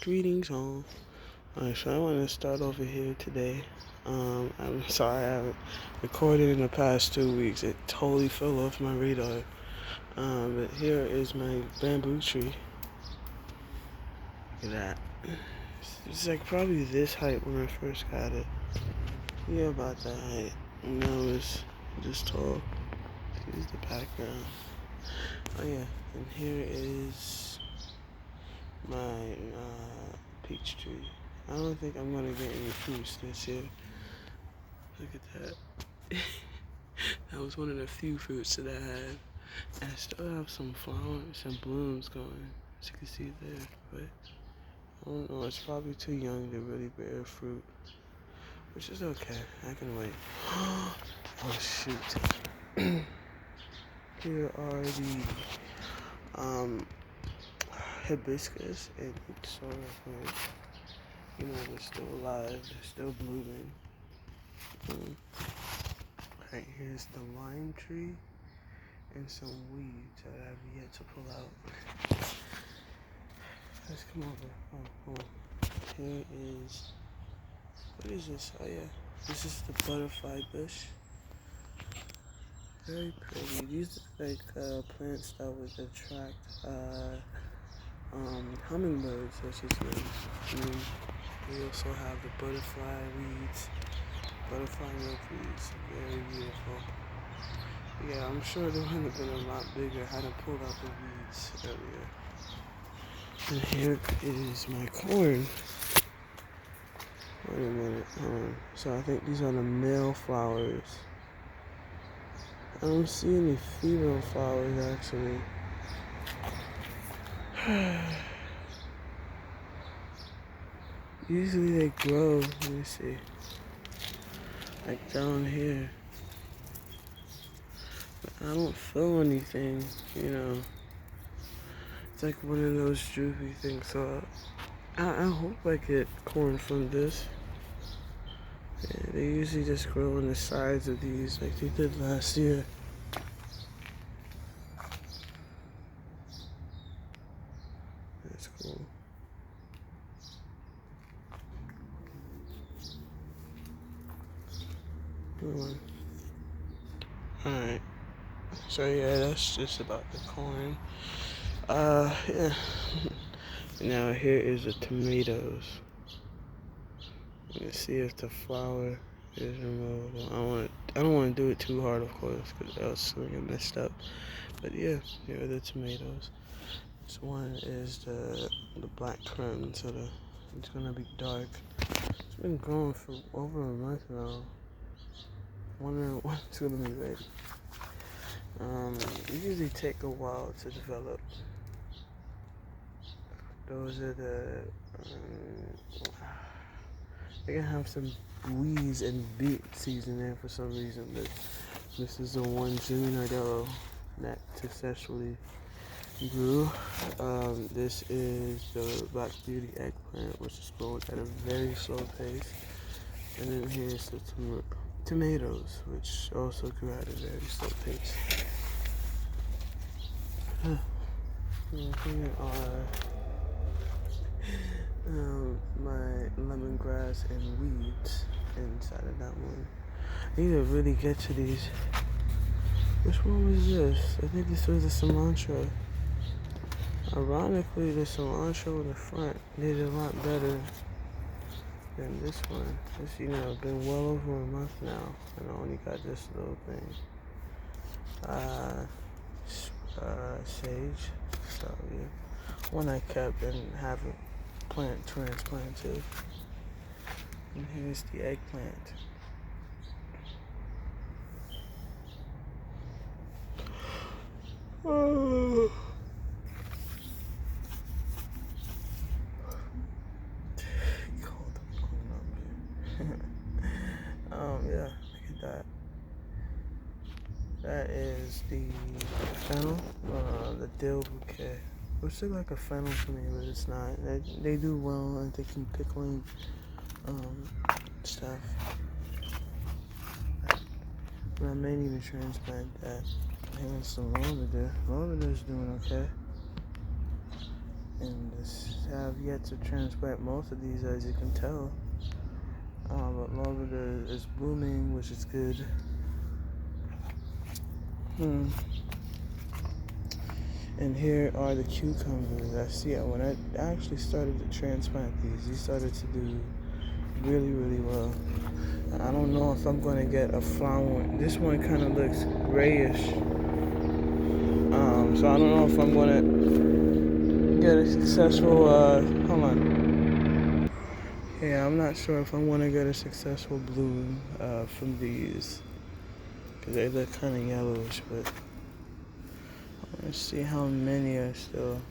Greetings all. Alright, so I want to start over here today. I'm sorry I haven't recorded in the past 2 weeks. It totally fell off my radar. But here is my bamboo tree. Look at that. It's like probably this height when I first got it. Yeah, about that height. And now it's just tall. Here's the background. Oh yeah, and here is my peach tree. I don't think I'm gonna get any fruits this year. Look at that. That was one of the few fruits that I had. And I still have some flowers and blooms going, as you can see there. But I don't know, it's probably too young to really bear fruit. Which is okay, I can wait. Oh shoot. Here are the hibiscus and sort of they're still alive, they're still blooming. Right, here's the lime tree and some weeds that I have yet to pull out. Let's come over. Oh. Here is, what is this? Oh yeah, this is the butterfly bush. Very pretty. These are like plants that would attract hummingbirds, I should say. We also have the butterfly weeds, butterfly milkweeds. Very beautiful. Yeah, I'm sure they would have been a lot bigger had I pulled out the weeds earlier. And here is my corn. Wait a minute. So I think these are the male flowers. I don't see any female flowers actually. Usually they grow, let me see, like down here. But I don't feel anything, It's like one of those droopy things, so I hope I get corn from this. Yeah, they usually just grow on the sides of these like they did last year. That's cool. Alright. So yeah, that's just about the corn. Yeah. Now here is the tomatoes. Let's see if the flower is removable. I don't want to do it too hard, of course, because else it'll get messed up. But yeah, here are the tomatoes. This one is the black currant, so it's gonna be dark. It's been growing for over a month now. Wondering when it's gonna be ready. It usually take a while to develop. Those are they can have some weeds and beets in there for some reason, but this is the one Jimmy Nardello that successfully grew. This is the Black Beauty eggplant, which is growing at a very slow pace. And then here's the tomatoes, which also grew at a very slow pace. And here are my lemongrass and weeds inside of that one. I need to really get to these. Which one was this? I think this was the cilantro. Ironically, the cilantro in the front did a lot better than this one. It's, been well over a month now, and I only got this little thing. Sage. So, yeah. One I kept and haven't plant transplanted. And here's the eggplant. Oh. Called the phone number. Yeah, look at that. That is the fennel, the dill bouquet. Looks like a fennel to me, but it's not. They do well, and they can pickling stuff. But I may need to transplant that. And some lavender. Lavender's doing okay. and have yet to transplant most of these, as you can tell. But lavender is blooming, which is good. And here are the cucumbers. I see it when I actually started to transplant these started to do really, really well. I don't know if I'm going to get a flower. This one kind of looks grayish. So I don't know if I'm going to get a successful, hold on. Yeah, I'm not sure if I'm going to get a successful bloom from these. Because they look kind of yellowish, but let's see how many are still,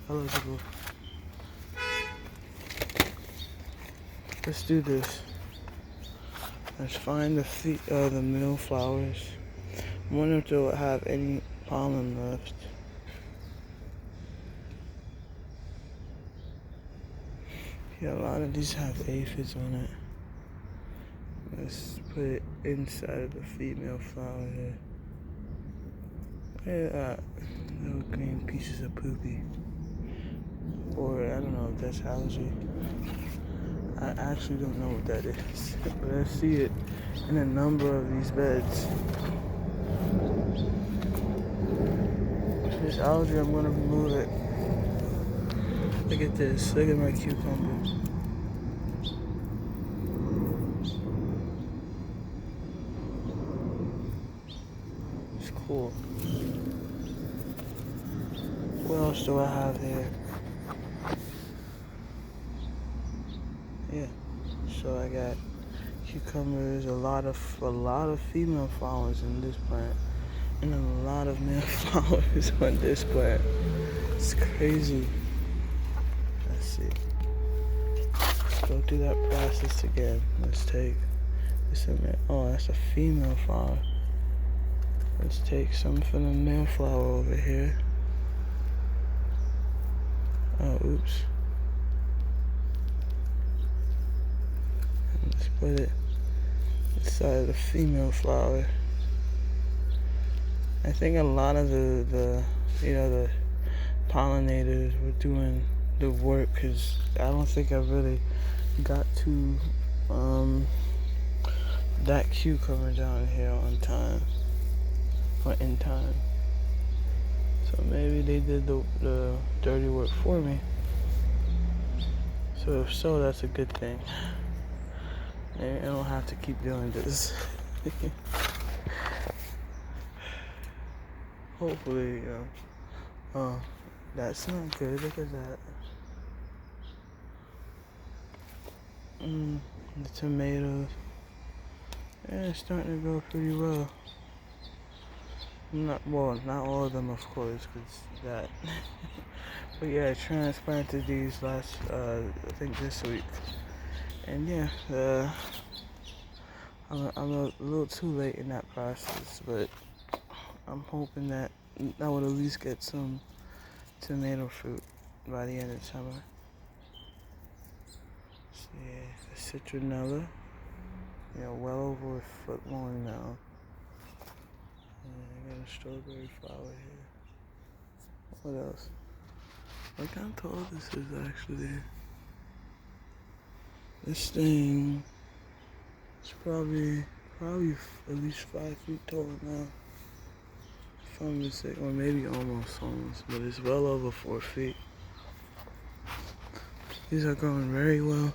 eligible. Let's do this. Let's find the male flowers. I wonder if they'll have any pollen left. Yeah, a lot of these have aphids on it. Let's put it inside of the female flower here. Yeah, little green pieces of poopy. Or I don't know if that's algae. I actually don't know what that is, but I see it in a number of these beds. If there's algae, I'm gonna remove it. Look at this. Look at my cucumbers. It's cool. What else do I have here? Yeah. So I got cucumbers, a lot of female flowers in this plant, and a lot of male flowers on this plant. It's crazy. Let's see. Let's go through that process again. Let's take this. Oh, that's a female flower. Let's take some from the male flower over here. Oh, oops. Let's put it inside the female flower. I think a lot of the pollinators were doing the work, because I don't think I really got to that cucumber down here on time or in time. So maybe they did the dirty work for me. So if so, that's a good thing. Maybe I don't have to keep doing this. Hopefully, oh, that's not good. Look at that. The tomatoes. Yeah, it's starting to go pretty well. Not all of them, of course, because that. But yeah, I transplanted these last, I think this week. And yeah, I'm a little too late in that process, but I'm hoping that I would at least get some tomato fruit by the end of summer. So yeah, the citronella, well over a foot long now. And I got a strawberry flower here. What else? Look how tall this is actually. This thing is probably at least 5 feet tall now. If I'm mistaken, or maybe almost, but it's well over 4 feet. These are growing very well.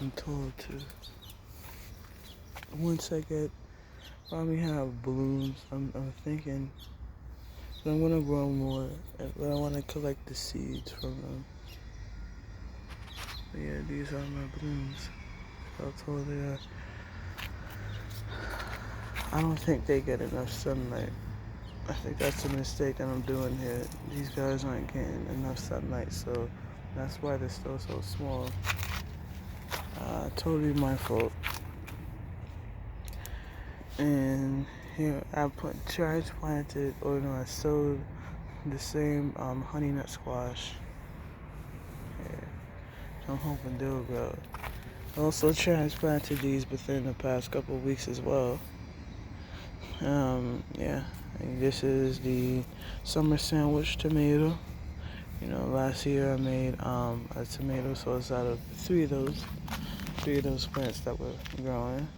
I'm tall too. Once I get, probably have blooms, I'm thinking that I'm gonna grow more, but I want to collect the seeds from them. But yeah, these are my blooms. How tall they are. I don't think they get enough sunlight. I think that's a mistake that I'm doing here. These guys aren't getting enough sunlight, so that's why they're still so small. Totally my fault. And here I transplanted, I sowed the same honey nut squash. Yeah. So I'm hoping they'll grow. I also transplanted these within the past couple of weeks as well. Yeah, And this is the summer sandwich tomato. You know, last year I made a tomato sauce out of three of those plants that were growing.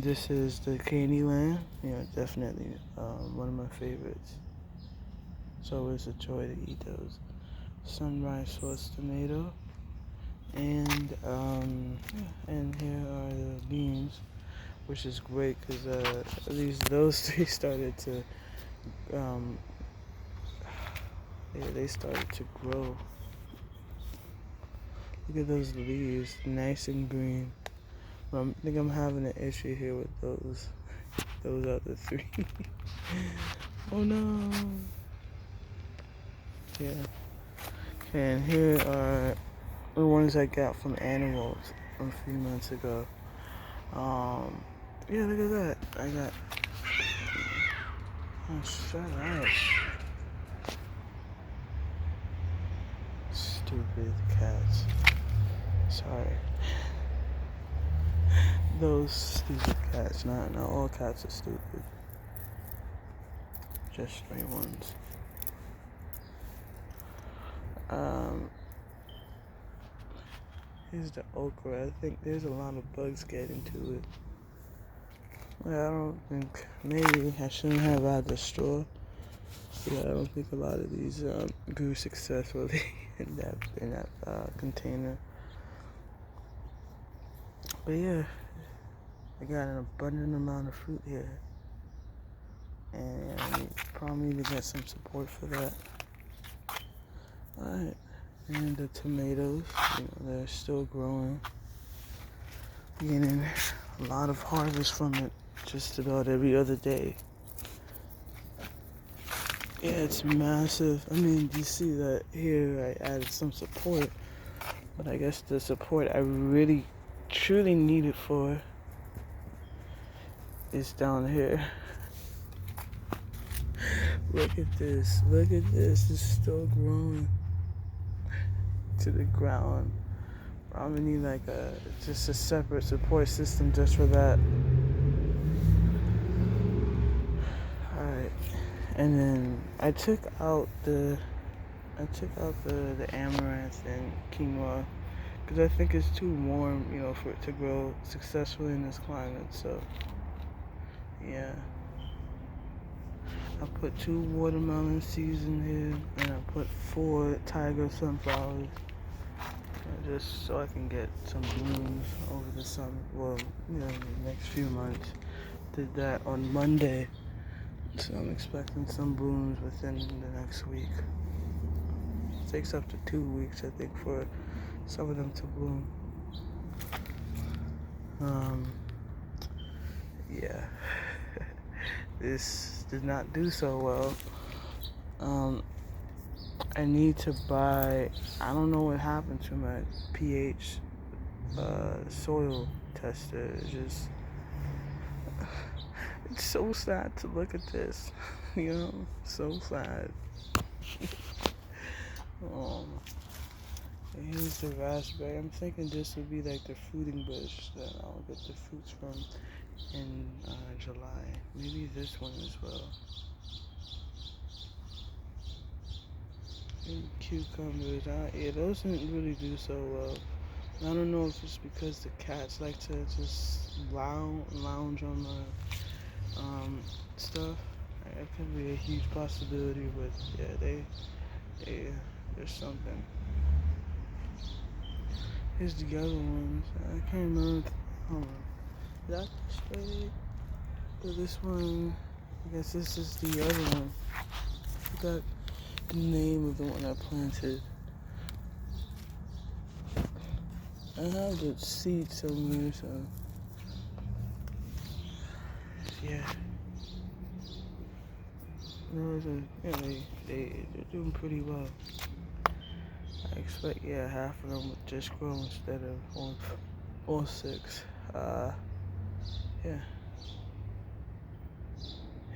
This is the Candyland. You know, definitely one of my favorites. It's always a joy to eat those. Sunrise sauce tomato. And here are the beans, which is great because at least those three started to, they started to grow. Look at those leaves, nice and green. But I think I'm having an issue here with those other three. Oh no. Yeah. And here are the ones I got from animals a few months ago. Yeah, look at that. I got. Oh, shut up. Stupid cats. Sorry. Those stupid cats. Not all cats are stupid. Just stray ones. Here's the okra. I think there's a lot of bugs getting to it. Well, I don't think, maybe I shouldn't have had the straw. Yeah, I don't think a lot of these grew successfully in that container. But yeah, I got an abundant amount of fruit here, and I probably need to get some support for that. Alright, and the tomatoes, you know, they're still growing. Getting a lot of harvest from it just about every other day. Yeah, it's massive. I mean, you see that here I added some support, but I guess the support I really truly need it for is down here. Look at this. Look at this. It's still growing to the ground. Probably need like just a separate support system just for that. Alright. And then I took out the amaranth and quinoa because I think it's too warm, you know, for it to grow successfully in this climate. So yeah, I put 2 watermelon seeds in here, and I put 4 tiger sunflowers, just so I can get some blooms over the summer. Well, you know, the next few months. Did that on Monday, so I'm expecting some blooms within the next week. It takes up to 2 weeks, I think, for some of them to bloom. Yeah. This did not do so well. I need to buy, I don't know what happened to my pH soil tester. It's so sad to look at this, you know, so sad. And here's the raspberry. I'm thinking this would be like the fruiting bush that I'll get the fruits from in July. Maybe this one as well. And cucumbers, yeah, those didn't really do so well. I don't know if it's because the cats like to just lounge on my stuff. That could be a huge possibility, but yeah, there's something. Here's the other ones. I can't remember. Hold on. Is that the shade? Or this one? I guess this is the other one. I forgot the name of the one I planted. I have the seed somewhere, so yeah. No, they're doing pretty well. I expect, yeah, half of them would just grow instead of all 6. Yeah.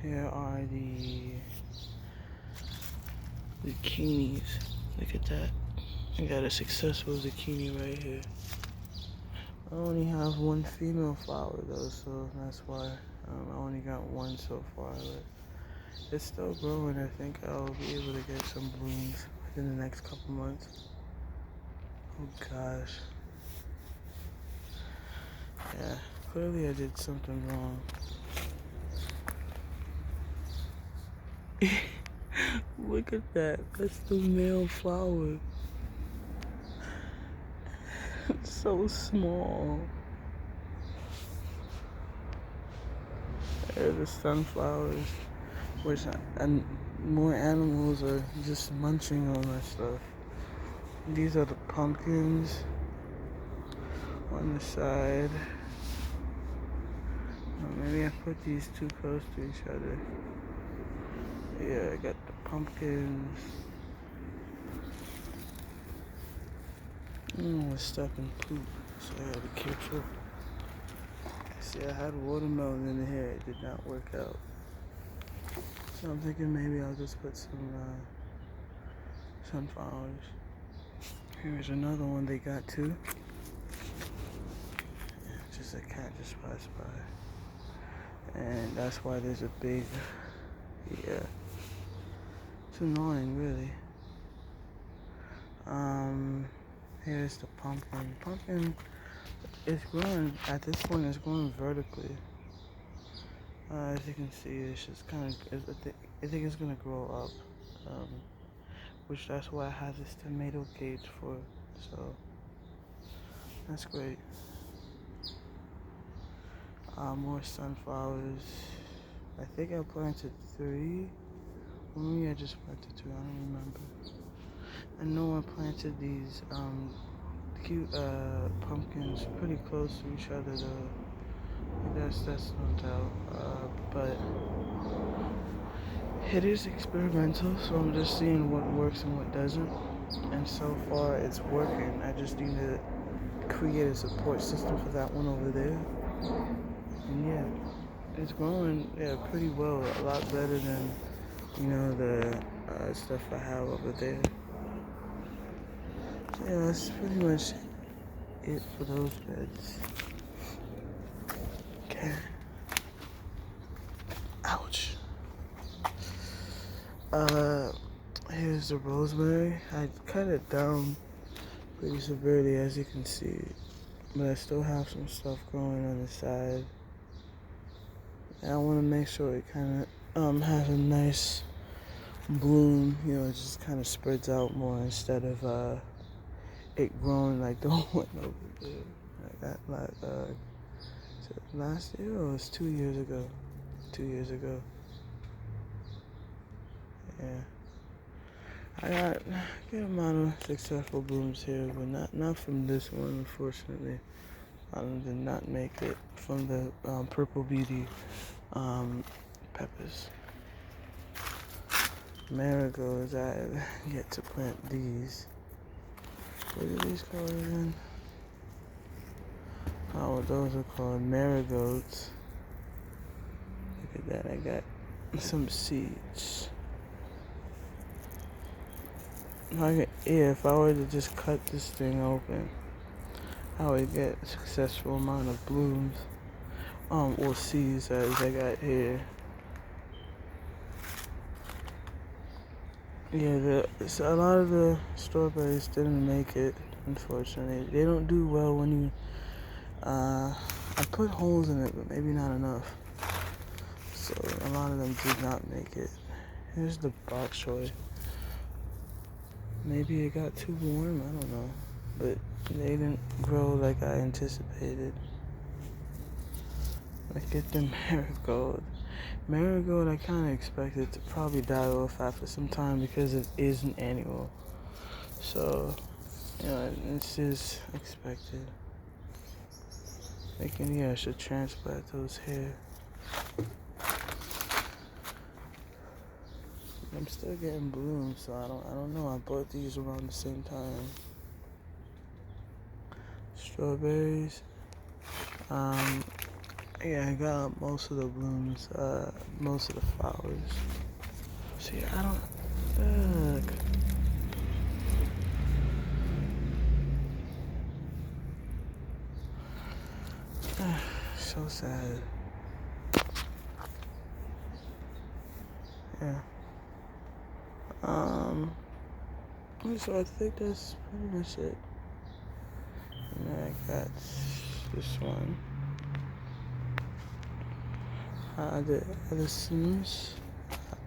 Here are the zucchinis. Look at that. I got a successful zucchini right here. I only have 1 female flower though, so that's why I only got one so far, but it's still growing. I think I'll be able to get some blooms within the next couple months. Oh gosh. Yeah, clearly I did something wrong. Look at that. That's the male flower. It's so small. There are the sunflowers, and more animals are just munching on my stuff. These are the pumpkins on the side. Oh, maybe I put these too close to each other. Yeah, I got the pumpkins. We're stuck in poop, so I gotta be careful. See, I had watermelon in here, it did not work out. So I'm thinking maybe I'll just put some sunflowers. Here's another one they got too. Yeah, just a cat just passed by. And that's why there's a big, yeah. It's annoying, really. Here's the pumpkin. Pumpkin is growing, at this point it's growing vertically. As you can see, it's just kind of, I think it's gonna grow up. Which that's why I have this tomato cage for, so that's great. More sunflowers. I think I planted 3. Or maybe I just planted 2, I don't remember. I know I planted these cute pumpkins pretty close to each other though. That's no doubt. But it is experimental, so I'm just seeing what works and what doesn't. And so far it's working. I just need to create a support system for that one over there. And yeah, it's growing pretty well, a lot better than the stuff I have over there. So yeah, that's pretty much it for those beds. Okay. Ouch. Here's the rosemary. I cut it down pretty severely, as you can see, but I still have some stuff growing on the side. And I want to make sure it kind of has a nice bloom, it just kind of spreads out more instead of it growing like the one over there. I got like last year or it was 2 years ago? 2 years ago. Yeah. I got a good amount of successful blooms here, but not from this one, unfortunately. I did not make it from the Purple Beauty peppers. Marigolds, I have yet to plant these. What are these called again? Oh, those are called marigolds. Look at that, I got some seeds. If I were to just cut this thing open, I would get a successful amount of blooms, or seeds as I got here. Yeah, a lot of the strawberries didn't make it, unfortunately. They don't do well when you, I put holes in it, but maybe not enough. So a lot of them did not make it. Here's the bok choy. Maybe it got too warm, I don't know. But they didn't grow like I anticipated. Look at the marigold. Marigold, I kind of expected to probably die off after some time because it is an annual. So, it's just expected. Thinking, I should transplant those here. I'm still getting blooms, so I don't know. I bought these around the same time. Strawberries. Yeah, I got most of the blooms, most of the flowers. See, I don't. Look. So sad. yeah. So I think that's pretty much it. And then I got this one. The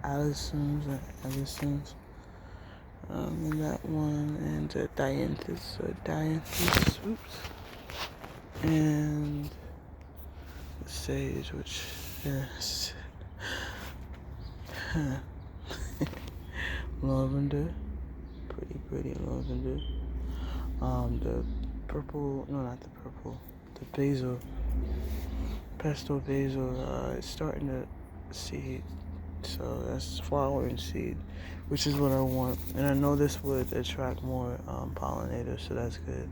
Allisons and Allisons. And that one, and Dianthus, oops. And the Sage, which, yes. Lavender. Pretty lavender. The purple, no, not the purple. The basil. Pesto basil, it's starting to seed. So that's flowering seed, which is what I want. And I know this would attract more pollinators, so that's good.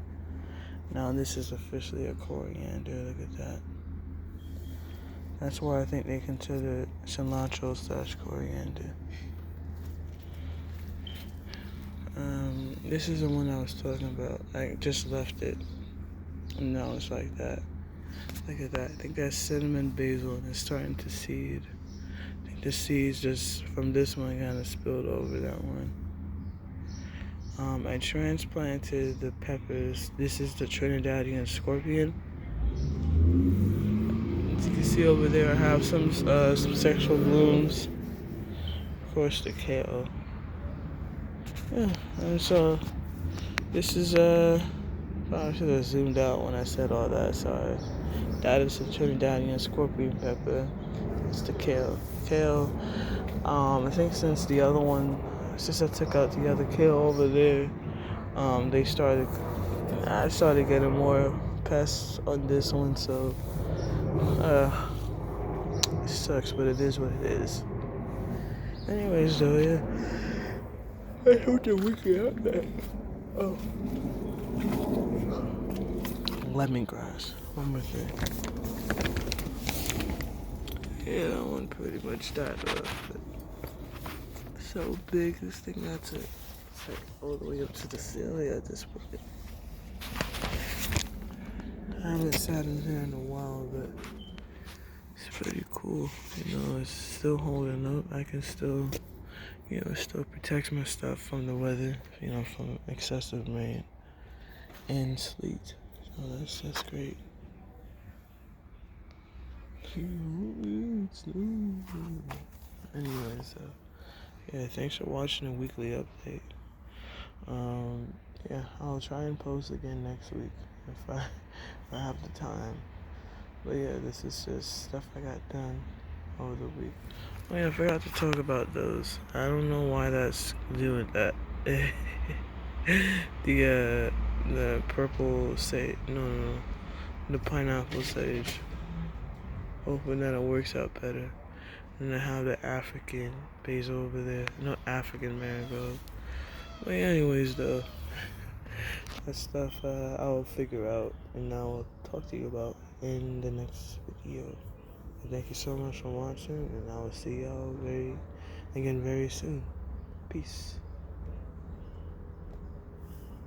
Now this is officially a coriander. Look at that. That's why I think they consider cilantro / coriander. This is the one I was talking about. I just left it, and now it's like that. Look at that. I think that's cinnamon basil, and it's starting to seed. I think the seeds just from this one kind of spilled over that one. I transplanted the peppers. This is the Trinidadian scorpion. As you can see over there, I have some sexual blooms. Of course, the kale. Yeah, and so this is I should have zoomed out when I said all that. Sorry. That is the Trinidadian scorpion pepper. It's the kale. I think since I took out the other kale over there, I started getting more pests on this one, so it sucks, but it is what it is. Anyways, though, yeah, I hope the weekend out there. Oh, lemongrass. One more thing. Yeah, that one pretty much died off. But so big, this thing got to it's like all the way up to the ceiling at this point. I haven't sat in here in a while, but it's pretty cool. You know, it's still holding up. I can still, it still protects my stuff from the weather, from excessive rain and sleet. So that's great. Anyways, yeah, thanks for watching the weekly update. Yeah, I'll try and post again next week if I have the time. But yeah, this is just stuff I got done over the week. Oh yeah, I forgot to talk about those. I don't know why that's doing that. The purple sage, no, the pineapple sage. Hoping that it works out better. And I have the African basil over there. No, African marigold. But anyways, though, that stuff I will figure out and I will talk to you about in the next video. And thank you so much for watching, and I will see y'all very soon. Peace.